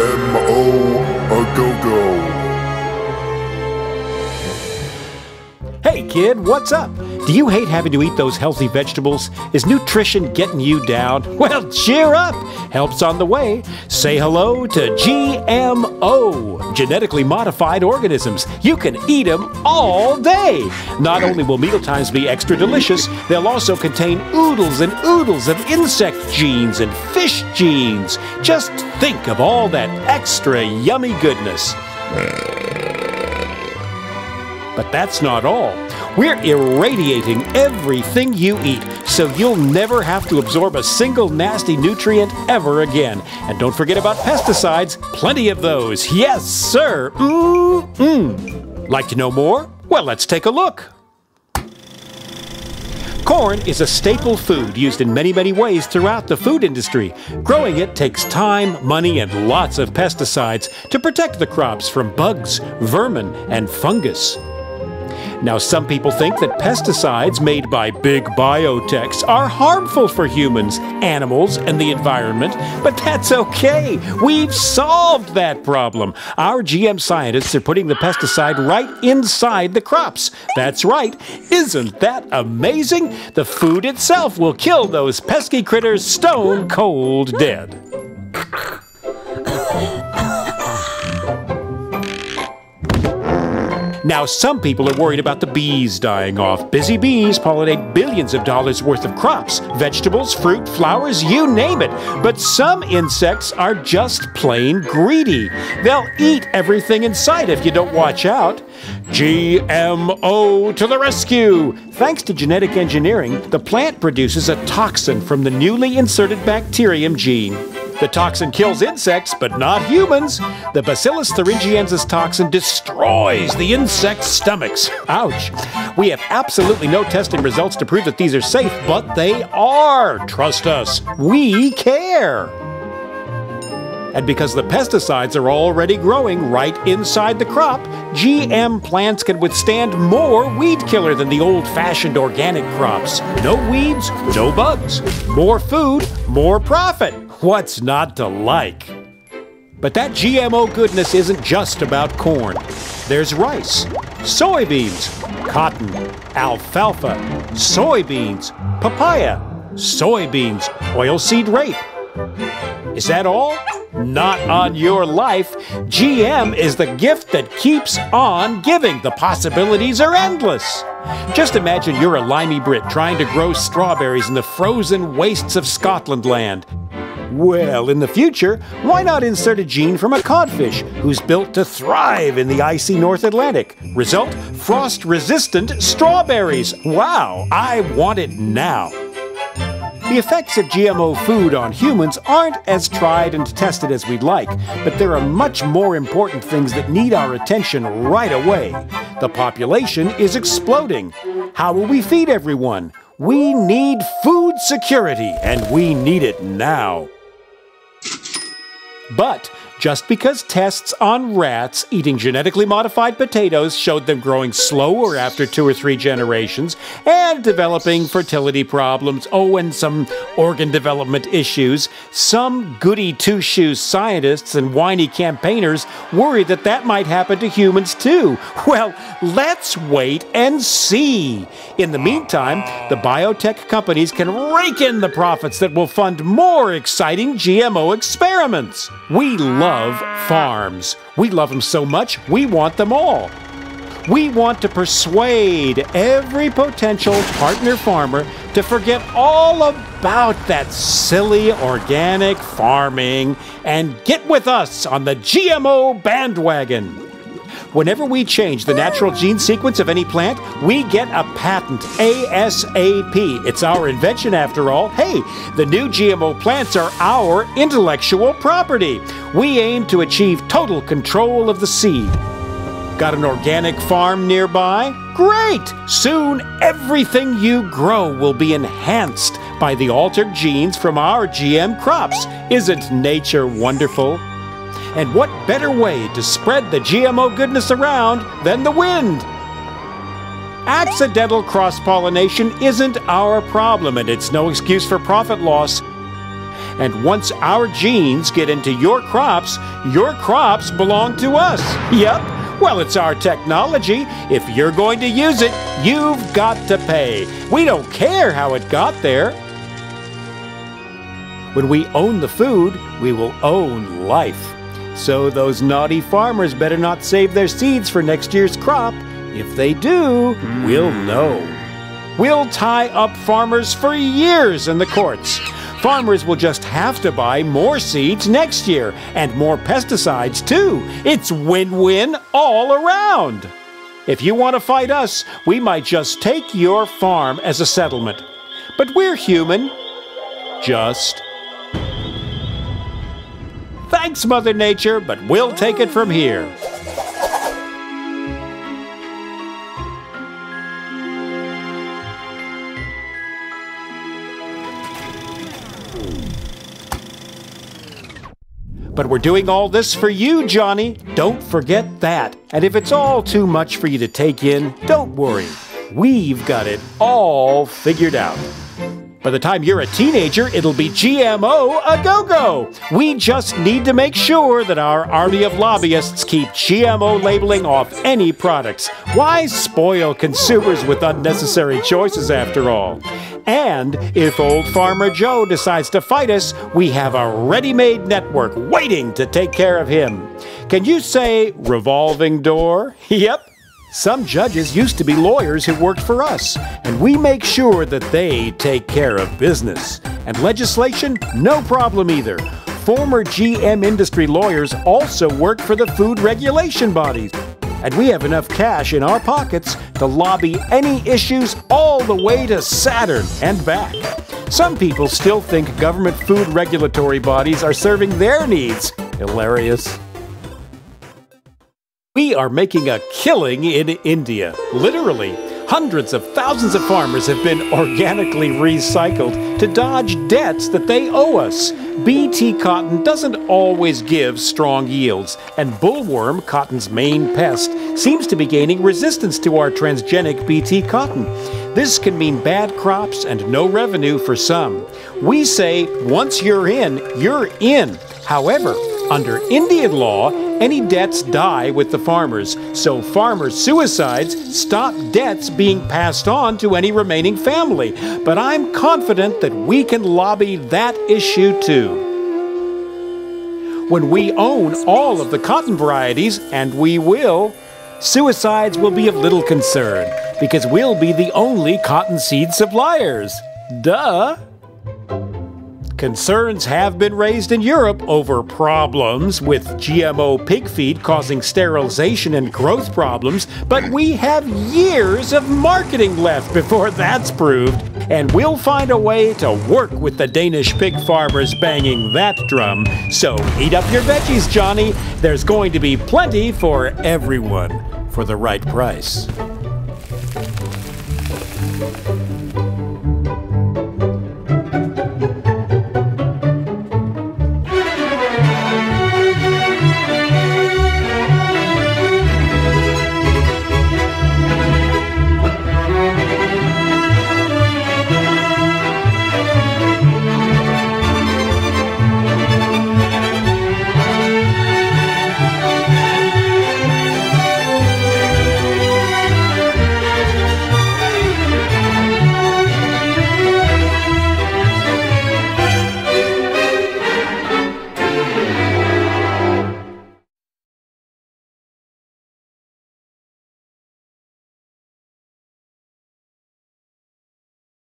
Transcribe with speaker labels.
Speaker 1: GMO a go-go.
Speaker 2: Hey kid, what's up? Do you hate having to eat those healthy vegetables? Is nutrition getting you down? Well, cheer up! Help's on the way. Say hello to GMO, genetically modified organisms. You can eat them all day. Not only will mealtimes be extra delicious, they'll also contain oodles and oodles of insect genes and fish genes. Just think of all that extra yummy goodness. But that's not all. We're irradiating everything you eat, so you'll never have to absorb a single nasty nutrient ever again. And don't forget about pesticides, plenty of those. Yes, sir. Like to know more? Well, let's take a look. Corn is a staple food used in many, many ways throughout the food industry. Growing it takes time, money, and lots of pesticides to protect the crops from bugs, vermin, and fungus. Now, some people think that pesticides made by big biotechs are harmful for humans, animals, and the environment, but that's okay. We've solved that problem. Our GM scientists are putting the pesticide right inside the crops. That's right. Isn't that amazing? The food itself will kill those pesky critters stone cold dead. Now, some people are worried about the bees dying off. Busy bees pollinate billions of dollars worth of crops, vegetables, fruit, flowers, you name it. But some insects are just plain greedy. They'll eat everything in sight if you don't watch out. GMO to the rescue! Thanks to genetic engineering, the plant produces a toxin from the newly inserted bacterium gene. The toxin kills insects, but not humans. The Bacillus thuringiensis toxin destroys the insects' stomachs. Ouch. We have absolutely no testing results to prove that these are safe, but they are. Trust us. We care. And because the pesticides are already growing right inside the crop, GM plants can withstand more weed killer than the old-fashioned organic crops. No weeds, no bugs. More food, more profit. What's not to like? But that GMO goodness isn't just about corn. There's rice, soybeans, cotton, alfalfa, soybeans, papaya, soybeans, oilseed rape. Is that all? Not on your life. GM is the gift that keeps on giving. The possibilities are endless. Just imagine you're a limey Brit trying to grow strawberries in the frozen wastes of Scotland land. Well, in the future, why not insert a gene from a codfish who's built to thrive in the icy North Atlantic? Result, frost-resistant strawberries. Wow, I want it now. The effects of GMO food on humans aren't as tried and tested as we'd like, but there are much more important things that need our attention right away. The population is exploding. How will we feed everyone? We need food security, and we need it now. But just because tests on rats eating genetically modified potatoes showed them growing slower after 2 or 3 generations and developing fertility problems, and some organ development issues, some goody two-shoes scientists and whiny campaigners worry that that might happen to humans too. Well, let's wait and see. In the meantime, the biotech companies can rake in the profits that will fund more exciting GMO experiments. We love farms. We love them so much, we want them all. We want to persuade every potential partner farmer to forget all about that silly organic farming and get with us on the GMO bandwagon. Whenever we change the natural gene sequence of any plant, we get a patent, ASAP. It's our invention after all. Hey, the new GMO plants are our intellectual property. We aim to achieve total control of the seed. Got an organic farm nearby? Great! Soon everything you grow will be enhanced by the altered genes from our GM crops. Isn't nature wonderful? And what better way to spread the GMO goodness around than the wind? Accidental cross-pollination isn't our problem, and it's no excuse for profit loss. And once our genes get into your crops belong to us. Yep. Well, it's our technology. If you're going to use it, you've got to pay. We don't care how it got there. When we own the food, we will own life. So those naughty farmers better not save their seeds for next year's crop. If they do, we'll know. We'll tie up farmers for years in the courts. Farmers will just have to buy more seeds next year, and more pesticides too. It's win-win all around. If you want to fight us, we might just take your farm as a settlement. But we're human. Just. Thanks, Mother Nature, but we'll take it from here. But we're doing all this for you, Johnny. Don't forget that. And if it's all too much for you to take in, don't worry. We've got it all figured out. By the time you're a teenager, it'll be GMO a go-go. We just need to make sure that our army of lobbyists keep GMO labeling off any products. Why spoil consumers with unnecessary choices after all? And if old Farmer Joe decides to fight us, we have a ready-made network waiting to take care of him. Can you say revolving door? Yep. Some judges used to be lawyers who worked for us, and we make sure that they take care of business. And legislation? No problem either. Former GM industry lawyers also work for the food regulation bodies. And we have enough cash in our pockets to lobby any issues all the way to Saturn and back. Some people still think government food regulatory bodies are serving their needs. Hilarious. We are making a killing in India. Literally, hundreds of thousands of farmers have been organically recycled to dodge debts that they owe us. BT cotton doesn't always give strong yields, and bullworm, cotton's main pest, seems to be gaining resistance to our transgenic BT cotton. This can mean bad crops and no revenue for some. We say, once you're in, you're in. However, under Indian law, any debts die with the farmers, so farmer suicides stop debts being passed on to any remaining family. But I'm confident that we can lobby that issue too. When we own all of the cotton varieties, and we will, suicides will be of little concern, because we'll be the only cottonseed suppliers. Duh! Concerns have been raised in Europe over problems with GMO pig feed causing sterilization and growth problems, but we have years of marketing left before that's proved, and we'll find a way to work with the Danish pig farmers banging that drum. So eat up your veggies, Johnny. There's going to be plenty for everyone for the right price.